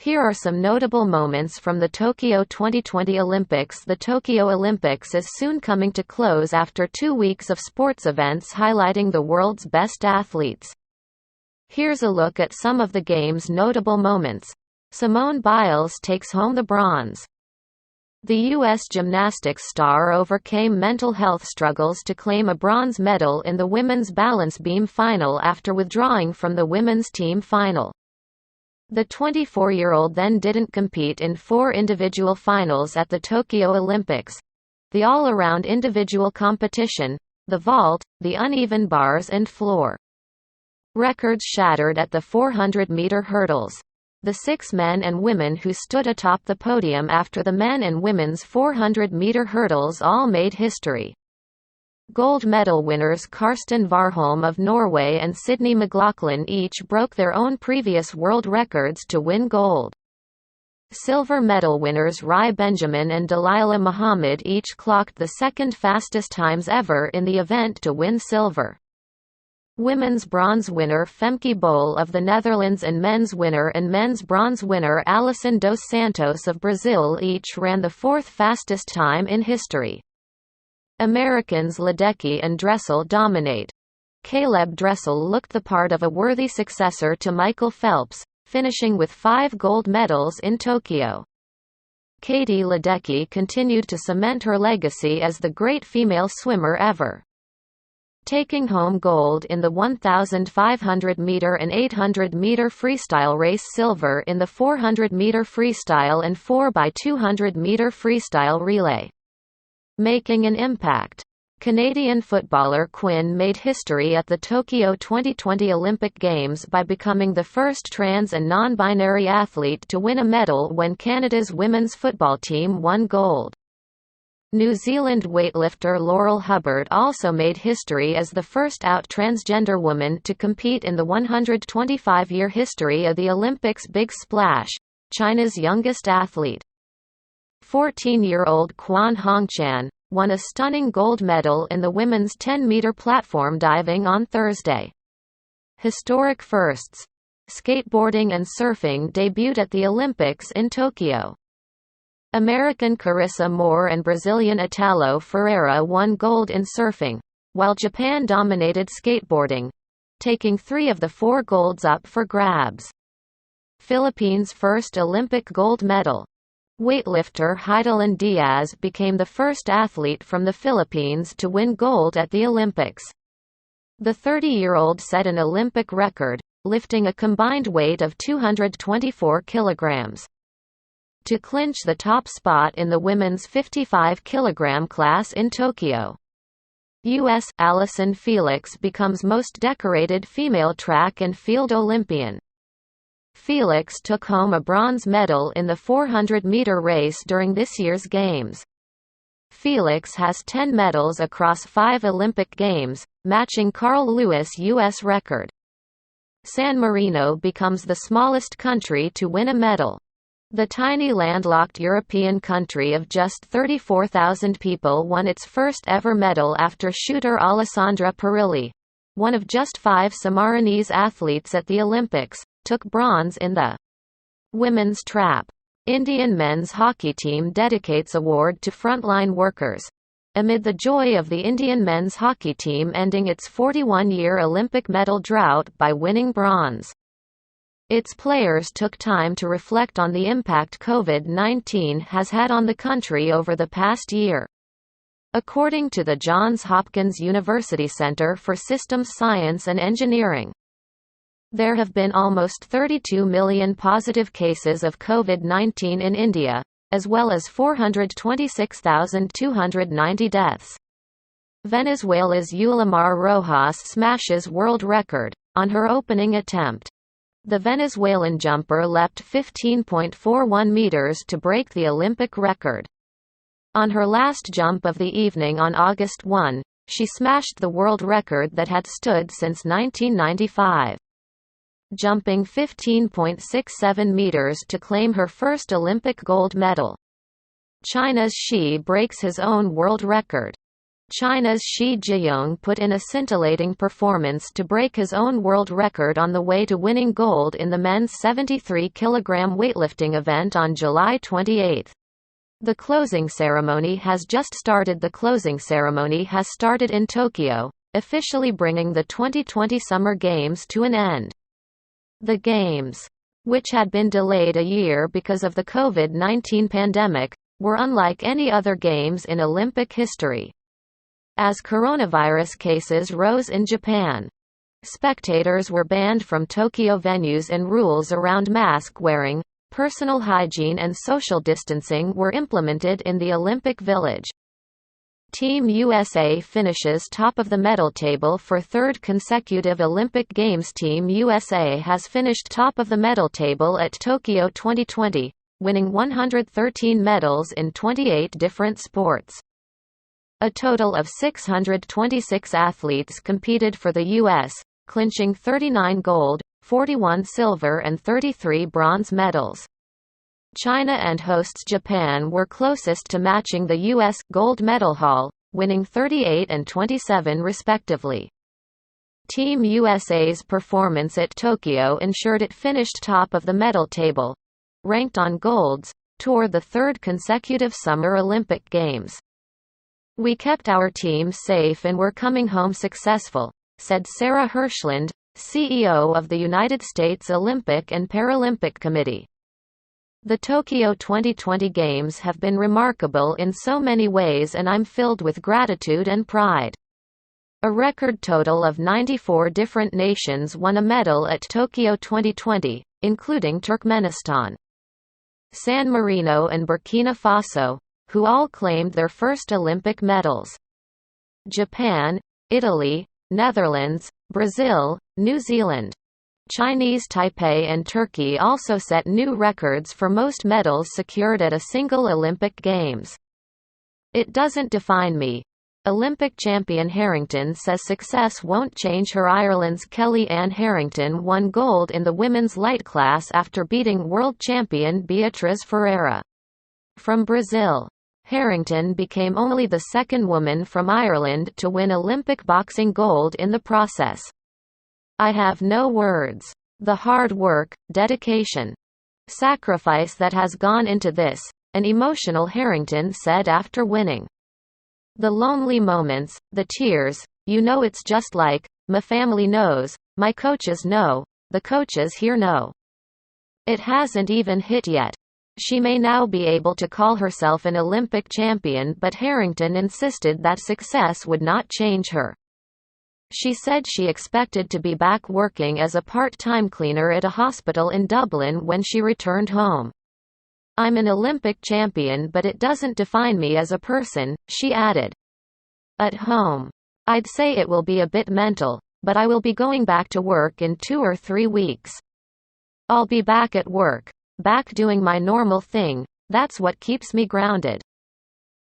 Here are some notable moments from the Tokyo 2020 Olympics. The Tokyo Olympics is soon coming to close after 2 weeks of sports events highlighting the world's best athletes. Here's a look at some of the game's notable moments. Simone Biles takes home the bronze. The U.S. gymnastics star overcame mental health struggles to claim a bronze medal in the women's balance beam final after withdrawing from the women's team final. The 24-year-old then didn't compete in 4 individual finals at the Tokyo Olympics: the all-around individual competition, the vault, the uneven bars and floor. Records shattered at the 400-meter hurdles. The 6 men and women who stood atop the podium after the men and women's 400-meter hurdles all made history. Gold medal winners Karsten Warholm of Norway and Sydney McLaughlin each broke their own previous world records to win gold. Silver medal winners Rai Benjamin and Dalilah Muhammad each clocked the second fastest times ever in the event to win silver. Women's bronze winner Femke Bol of the Netherlands and men's winner and men's bronze winner Alison dos Santos of Brazil each ran the 4th fastest time in history. Americans Ledecky and Dressel dominate. Caleb Dressel looked the part of a worthy successor to Michael Phelps, finishing with 5 gold medals in Tokyo. Katie Ledecky continued to cement her legacy as the great female swimmer ever, taking home gold in the 1,500-meter and 800-meter freestyle race, silver in the 400-meter freestyle and 4x200-meter freestyle relay. Making an impact. Canadian footballer Quinn made history at the Tokyo 2020 Olympic Games by becoming the first trans and non-binary athlete to win a medal when Canada's women's football team won gold. New Zealand weightlifter Laurel Hubbard also made history as the first out transgender woman to compete in the 125-year history of the Olympics. Big Splash, China's youngest athlete, 14-year-old Quan Hongchan, won a stunning gold medal in the women's 10-meter platform diving on Thursday. Historic firsts. Skateboarding and surfing debuted at the Olympics in Tokyo. American Carissa Moore and Brazilian Italo Ferreira won gold in surfing, while Japan dominated skateboarding, taking 3 of the 4 golds up for grabs. Philippines' first Olympic gold medal. Weightlifter Heidelin Diaz became the first athlete from the Philippines to win gold at the Olympics. The 30-year-old set an Olympic record, lifting a combined weight of 224 kilograms, to clinch the top spot in the women's 55-kilogram class in Tokyo. U.S. Allison Felix becomes most decorated female track and field Olympian. Felix took home a bronze medal in the 400-meter race during this year's Games. Felix has 10 medals across 5 Olympic Games, matching Carl Lewis' U.S. record. San Marino becomes the smallest country to win a medal. The tiny landlocked European country of just 34,000 people won its first ever medal after shooter Alessandra Perilli, one of just 5 Sammarinese athletes at the Olympics, took bronze in the women's trap. Indian men's hockey team dedicates award to frontline workers, amid the joy of the Indian men's hockey team ending its 41-year Olympic medal drought by winning bronze. Its players took time to reflect on the impact COVID-19 has had on the country over the past year. According to the Johns Hopkins University Center for Systems Science and Engineering, there have been almost 32 million positive cases of COVID-19 in India, as well as 426,290 deaths. Venezuela's Ulamar Rojas smashes world record on her opening attempt. The Venezuelan jumper leapt 15.41 meters to break the Olympic record. On her last jump of the evening on August 1, she smashed the world record that had stood since 1995. Jumping 15.67 meters to claim her first Olympic gold medal. China's Shi breaks his own world record. China's Shi Jiayong put in a scintillating performance to break his own world record on the way to winning gold in the men's 73 kg weightlifting event on July 28. The closing ceremony has just started. The closing ceremony has started in Tokyo, officially bringing the 2020 Summer Games to an end. The Games, which had been delayed a year because of the COVID-19 pandemic, were unlike any other Games in Olympic history. As coronavirus cases rose in Japan, spectators were banned from Tokyo venues and rules around mask wearing, personal hygiene and social distancing were implemented in the Olympic Village. Team USA finishes top of the medal table for third consecutive Olympic Games. Team USA has finished top of the medal table at Tokyo 2020, winning 113 medals in 28 different sports. A total of 626 athletes competed for the U.S., clinching 39 gold, 41 silver and 33 bronze medals. China and hosts Japan were closest to matching the U.S. gold medal haul, winning 38 and 27 respectively. Team USA's performance at Tokyo ensured it finished top of the medal table, ranked on golds, toward the third consecutive Summer Olympic Games. "We kept our team safe and we're coming home successful," said Sarah Hirshland, CEO of the United States Olympic and Paralympic Committee. "The Tokyo 2020 Games have been remarkable in so many ways and I'm filled with gratitude and pride." A record total of 94 different nations won a medal at Tokyo 2020, including Turkmenistan, San Marino and Burkina Faso, who all claimed their first Olympic medals. Japan, Italy, Netherlands, Brazil, New Zealand, Chinese Taipei and Turkey also set new records for most medals secured at a single Olympic Games. "It doesn't define me," Olympic champion Harrington says. Success won't change her. Ireland's Kelly Ann Harrington won gold in the women's light class after beating world champion Beatriz Ferreira. From Brazil, Harrington became only the second woman from Ireland to win Olympic boxing gold in the process. "I have no words. The hard work, dedication, sacrifice that has gone into this, an emotional Harrington said after winning. "The lonely moments, the tears, you know it's just like, my family knows, my coaches know, the coaches here know. It hasn't even hit yet." She may now be able to call herself an Olympic champion, but Harrington insisted that success would not change her. She said she expected to be back working as a part-time cleaner at a hospital in Dublin when she returned home. "I'm an Olympic champion but it doesn't define me as a person," she added. "At home, I'd say it will be a bit mental, but I will be going back to work in 2 or 3 weeks. I'll be back at work. Back doing my normal thing, that's what keeps me grounded.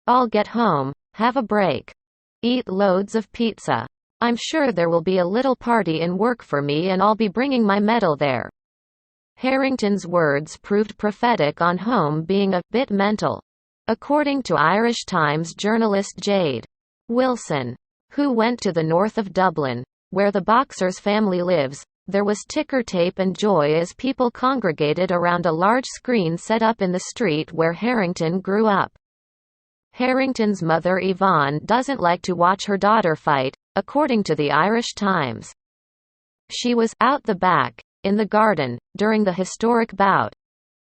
I'll get home, have a break, eat loads of pizza. I'm sure there will be a little party in work for me and I'll be bringing my medal there." Harrington's words proved prophetic on home being a bit mental. According to Irish Times journalist Jade Wilson, who went to the north of Dublin, where the boxer's family lives, there was ticker tape and joy as people congregated around a large screen set up in the street where Harrington grew up. Harrington's mother Yvonne doesn't like to watch her daughter fight, according to the Irish Times. She was out the back, in the garden, during the historic bout.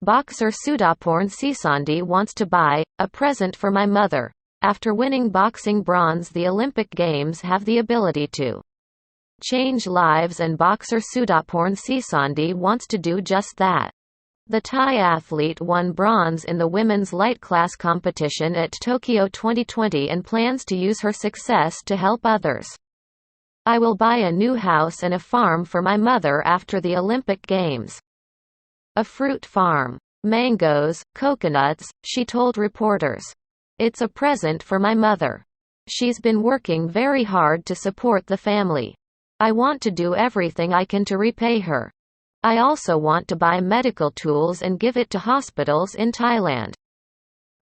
Boxer Sudaporn Sisandi wants to buy a present for my mother. After winning boxing bronze, the Olympic Games have the ability to change lives and boxer Sudaporn Sisandi wants to do just that. The Thai athlete won bronze in the women's light class competition at Tokyo 2020 and plans to use her success to help others. "I will buy a new house and a farm for my mother after the Olympic Games. A fruit farm. Mangoes, coconuts," she told reporters. "It's a present for my mother. She's been working very hard to support the family. I want to do everything I can to repay her. I also want to buy medical tools and give it to hospitals in Thailand."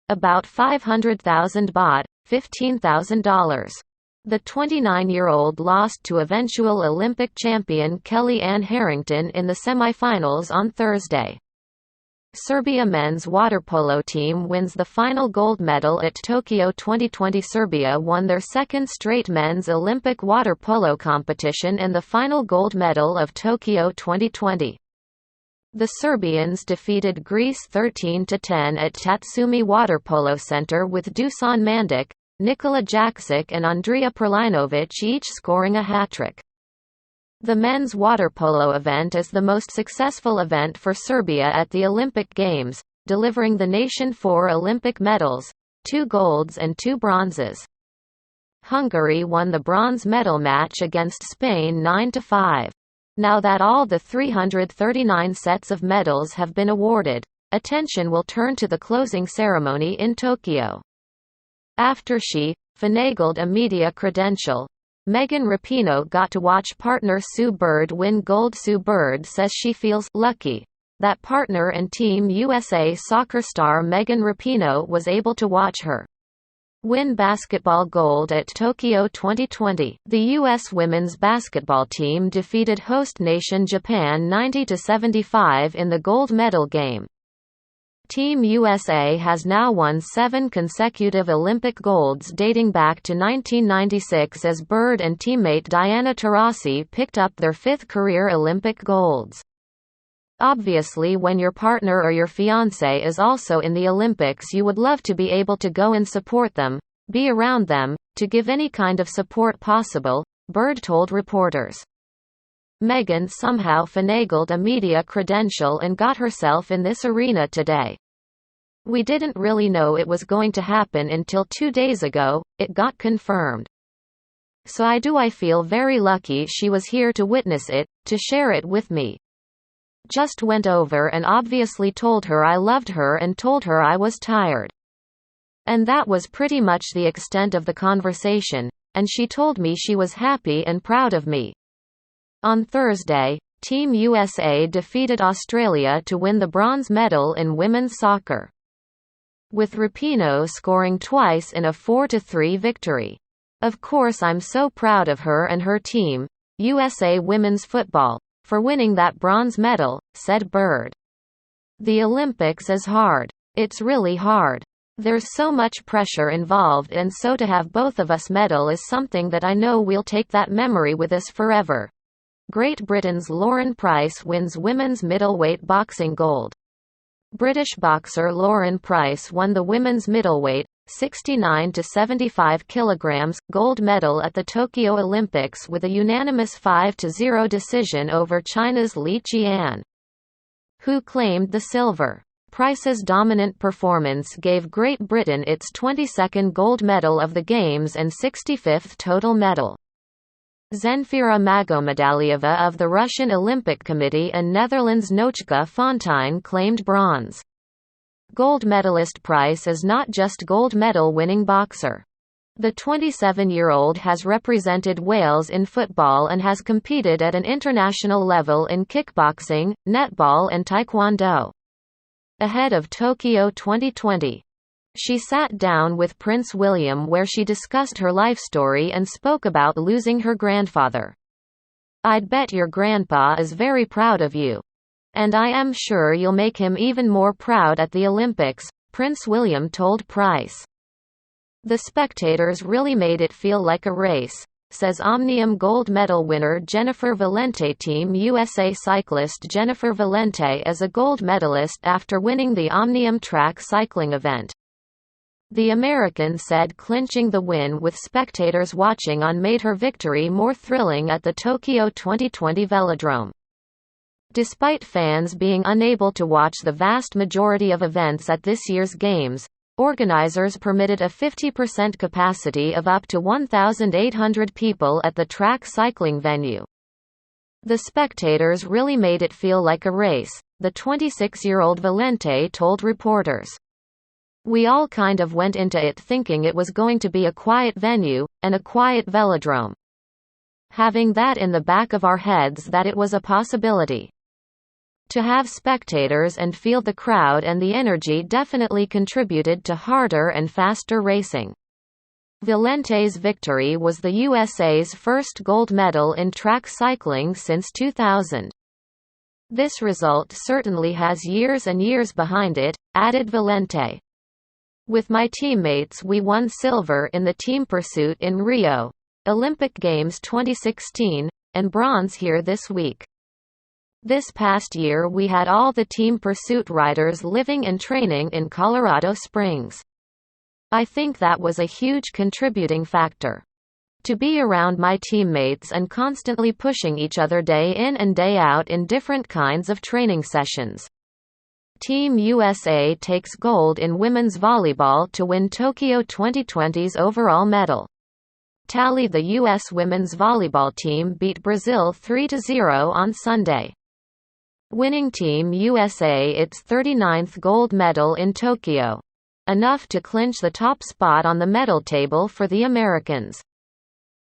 About 500,000 baht, $15,000. The 29-year-old lost to eventual Olympic champion Kelly Ann Harrington in the semifinals on Thursday. Serbia men's water polo team wins the final gold medal at Tokyo 2020. Serbia won their second straight men's Olympic water polo competition and the final gold medal of Tokyo 2020. The Serbians defeated Greece 13-10 at Tatsumi Water Polo Center with Dusan Mandic, Nikola Jaksic and Andrea Prlinovic each scoring a hat-trick. The men's water polo event is the most successful event for Serbia at the Olympic Games, delivering the nation 4 Olympic medals, 2 golds and 2 bronzes. Hungary won the bronze medal match against Spain 9-5. Now that all the 339 sets of medals have been awarded, attention will turn to the closing ceremony in Tokyo. After she finagled a media credential, Megan Rapinoe got to watch partner Sue Bird win gold. Sue Bird says she feels lucky that partner and Team USA soccer star Megan Rapinoe was able to watch her win basketball gold at Tokyo 2020. The U.S. women's basketball team defeated host nation Japan 90-75 in the gold medal game. Team USA has now won 7 consecutive Olympic golds dating back to 1996 as Bird and teammate Diana Taurasi picked up their 5th career Olympic golds. Obviously, when your partner or your fiancé is also in the Olympics, you would love to be able to go and support them, be around them, to give any kind of support possible, Bird told reporters. Megan somehow finagled a media credential and got herself in this arena today. We didn't really know it was going to happen until 2 days ago, it got confirmed. So I feel very lucky she was here to witness it, to share it with me. Just went over and obviously told her I loved her and told her I was tired. And that was pretty much the extent of the conversation, and she told me she was happy and proud of me. On Thursday, Team USA defeated Australia to win the bronze medal in women's soccer, with Rapinoe scoring twice in a 4-3 victory. Of course I'm so proud of her and her team, USA Women's Football, for winning that bronze medal, said Bird. The Olympics is hard. It's really hard. There's so much pressure involved, and so to have both of us medal is something that I know we'll take that memory with us forever. Great Britain's Lauren Price wins women's middleweight boxing gold. British boxer Lauren Price won the women's middleweight, 69-75 kg, gold medal at the Tokyo Olympics with a unanimous 5-0 decision over China's Li Jian, who claimed the silver. Price's dominant performance gave Great Britain its 22nd gold medal of the Games and 65th total medal. Zenfira Magomedalieva of the Russian Olympic Committee and Netherlands' Notchka Fontein claimed bronze. Gold medalist Price is not just gold medal-winning boxer. The 27-year-old has represented Wales in football and has competed at an international level in kickboxing, netball and taekwondo. Ahead of Tokyo 2020, she sat down with Prince William where she discussed her life story and spoke about losing her grandfather. "I'd bet your grandpa is very proud of you. And I am sure you'll make him even more proud at the Olympics," Prince William told Price. "The spectators really made it feel like a race," says Omnium gold medal winner Jennifer Valente. Team USA cyclist Jennifer Valente is a gold medalist after winning the Omnium track cycling event. The American said clinching the win with spectators watching on made her victory more thrilling at the Tokyo 2020 velodrome. Despite fans being unable to watch the vast majority of events at this year's Games, organizers permitted a 50% capacity of up to 1,800 people at the track cycling venue. "The spectators really made it feel like a race," the 26-year-old Valente told reporters. "We all kind of went into it thinking it was going to be a quiet venue, and a quiet velodrome. Having that in the back of our heads that it was a possibility. To have spectators and feel the crowd and the energy definitely contributed to harder and faster racing." Valente's victory was the USA's first gold medal in track cycling since 2000. "This result certainly has years and years behind it," added Valente. "With my teammates we won silver in the team pursuit in Rio Olympic Games 2016, and bronze here this week. This past year we had all the team pursuit riders living and training in Colorado Springs. I think that was a huge contributing factor. To be around my teammates and constantly pushing each other day in and day out in different kinds of training sessions." Team USA takes gold in women's volleyball to win Tokyo 2020's overall medal. Tally: the U.S. women's volleyball team beat Brazil 3-0 on Sunday, winning Team USA its 39th gold medal in Tokyo, enough to clinch the top spot on the medal table for the Americans.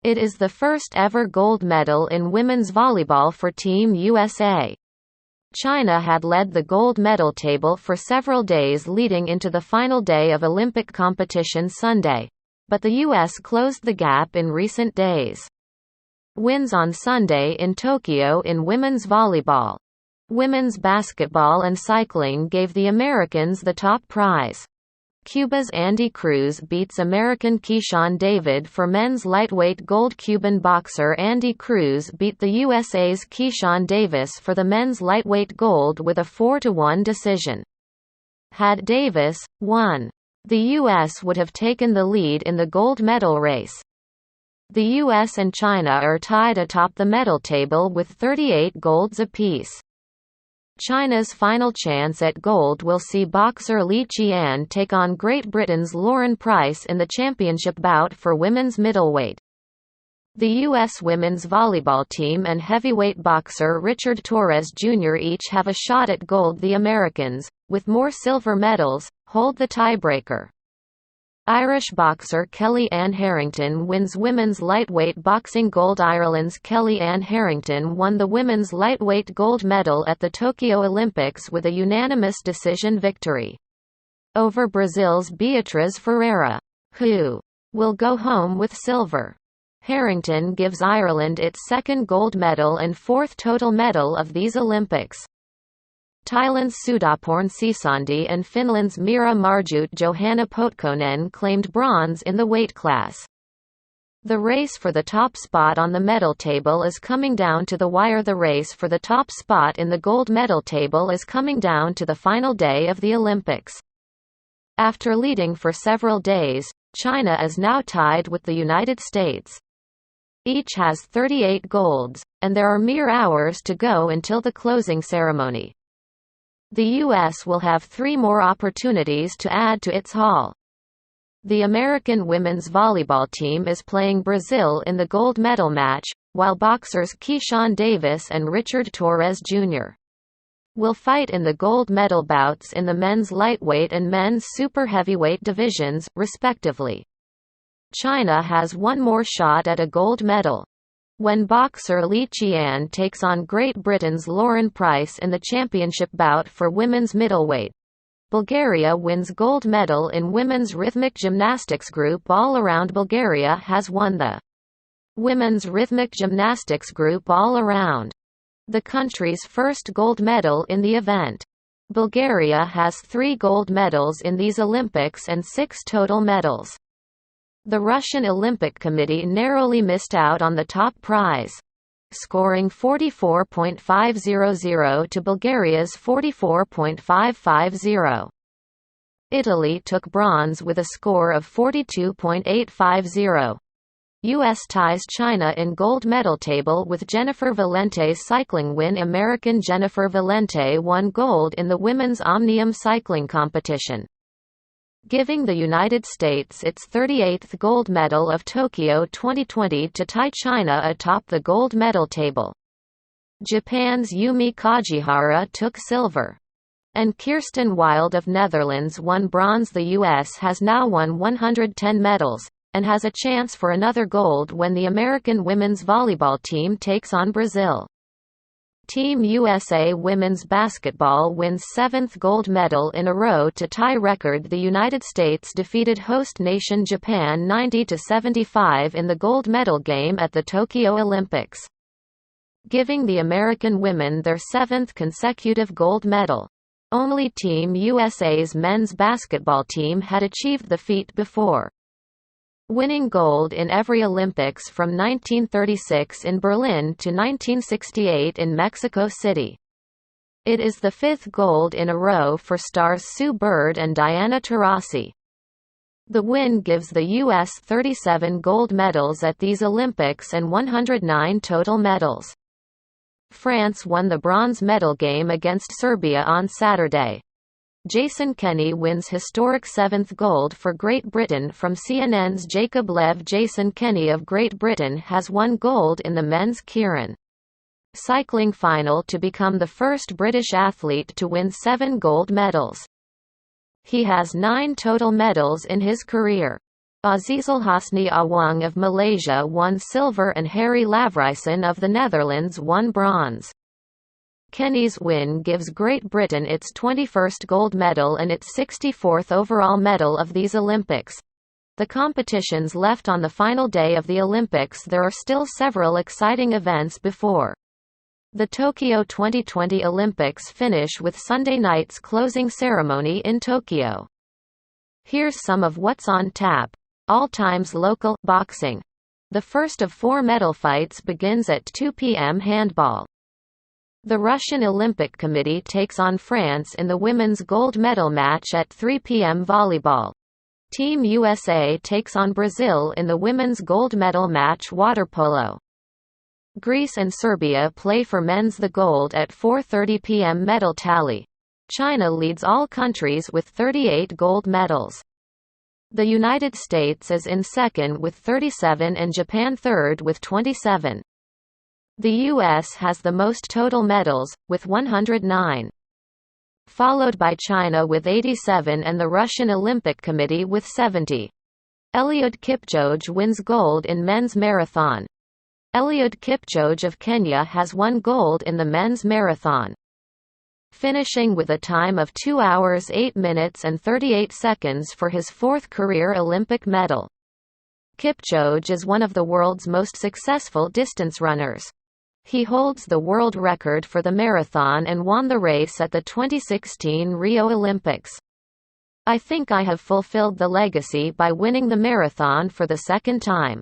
It is the first ever gold medal in women's volleyball for Team USA. China had led the gold medal table for several days leading into the final day of Olympic competition Sunday, but the U.S. closed the gap in recent days. Wins on Sunday in Tokyo in women's volleyball, women's basketball and cycling gave the Americans the top prize. Cuba's Andy Cruz beats American Keyshawn David for men's lightweight gold. Cuban boxer Andy Cruz beat the USA's Keyshawn Davis for the men's lightweight gold with a 4-1 decision. Had Davis won, the U.S. would have taken the lead in the gold medal race. The U.S. and China are tied atop the medal table with 38 golds apiece. China's final chance at gold will see boxer Li Qian take on Great Britain's Lauren Price in the championship bout for women's middleweight. The U.S. women's volleyball team and heavyweight boxer Richard Torres Jr. each have a shot at gold. The Americans, with more silver medals, hold the tiebreaker. Irish boxer Kellyanne Harrington wins women's lightweight boxing gold. Ireland's Kellyanne Harrington won the women's lightweight gold medal at the Tokyo Olympics with a unanimous decision victory over Brazil's Beatriz Ferreira, who will go home with silver. Harrington gives Ireland its second gold medal and fourth total medal of these Olympics. Thailand's Sudaporn Sisandi and Finland's Mira Marjut Johanna Potkonen claimed bronze in the weight class. The race for the top spot on the medal table is coming down to the wire. The race for the top spot in the gold medal table is coming down to the final day of the Olympics. After leading for several days, China is now tied with the United States. Each has 38 golds, and there are mere hours to go until the closing ceremony. The U.S. will have 3 more opportunities to add to its haul. The American women's volleyball team is playing Brazil in the gold medal match, while boxers Keyshawn Davis and Richard Torres Jr. will fight in the gold medal bouts in the men's lightweight and men's super heavyweight divisions, respectively. China has one more shot at a gold medal. When boxer Li Qian takes on Great Britain's Lauren Price in the championship bout for women's middleweight, Bulgaria wins gold medal in women's rhythmic gymnastics group all around. Bulgaria has won the women's rhythmic gymnastics group all around, the country's first gold medal in the event. Bulgaria has 3 gold medals in these Olympics and 6 total medals. The Russian Olympic Committee narrowly missed out on the top prize, scoring 44.500 to Bulgaria's 44.550. Italy took bronze with a score of 42.850. U.S. ties China in gold medal table with Jennifer Valente's cycling win. American Jennifer Valente won gold in the women's Omnium cycling competition, giving the United States its 38th gold medal of Tokyo 2020 to tie China atop the gold medal table. Japan's Yumi Kajihara took silver, and Kirsten Wild of Netherlands won bronze. The U.S. has now won 110 medals, and has a chance for another gold when the American women's volleyball team takes on Brazil. Team USA women's basketball wins 7th gold medal in a row to tie record. The United States defeated host nation Japan 90-75 in the gold medal game at the Tokyo Olympics, giving the American women their 7th consecutive gold medal. Only Team USA's men's basketball team had achieved the feat before, winning gold in every Olympics from 1936 in Berlin to 1968 in Mexico City. It is the 5th gold in a row for stars Sue Bird and Diana Taurasi. The win gives the U.S. 37 gold medals at these Olympics and 109 total medals. France won the bronze medal game against Serbia on Saturday. Jason Kenney wins historic 7th gold for Great Britain from CNN's Jacob Lev. Jason Kenney of Great Britain has won gold in the men's Keirin cycling final to become the first British athlete to win 7 gold medals. He has 9 total medals in his career. Azizulhasni Awang of Malaysia won silver and Harry Lavrijsen of the Netherlands won bronze. Kenney's win gives Great Britain its 21st gold medal and its 64th overall medal of these Olympics. The competitions left on the final day of the Olympics. There are still several exciting events before the Tokyo 2020 Olympics finish with Sunday night's closing ceremony in Tokyo. Here's some of what's on tap. All times local boxing. The first of 4 medal fights begins at 2 p.m. Handball. The Russian Olympic Committee takes on France in the women's gold medal match at 3 p.m. Volleyball. Team USA takes on Brazil in the women's gold medal match water polo. Greece and Serbia play for men's the gold at 4:30 p.m. medal tally. China leads all countries with 38 gold medals. The United States is in second with 37 and Japan third with 27. The U.S. has the most total medals, with 109. Followed by China with 87 and the Russian Olympic Committee with 70. Eliot Kipchoge wins gold in men's marathon. Eliot Kipchoge of Kenya has won gold in the men's marathon, finishing with a time of 2 hours 8 minutes and 38 seconds for his 4th career Olympic medal. Kipchoge is one of the world's most successful distance runners. He holds the world record for the marathon and won the race at the 2016 Rio Olympics. I think I have fulfilled the legacy by winning the marathon for the 2nd time.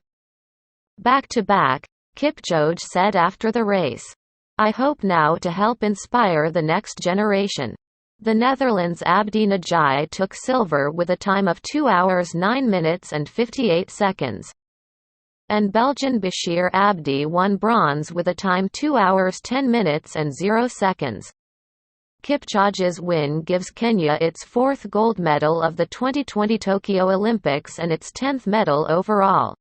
Back to back, Kipchoge said after the race. I hope now to help inspire the next generation. The Netherlands' Abdi Najai took silver with a time of 2 hours 9 minutes and 58 seconds. And Belgian Bashir Abdi won bronze with a time 2 hours 10 minutes and 0 seconds. Kipchoge's win gives Kenya its 4th gold medal of the 2020 Tokyo Olympics and its 10th medal overall.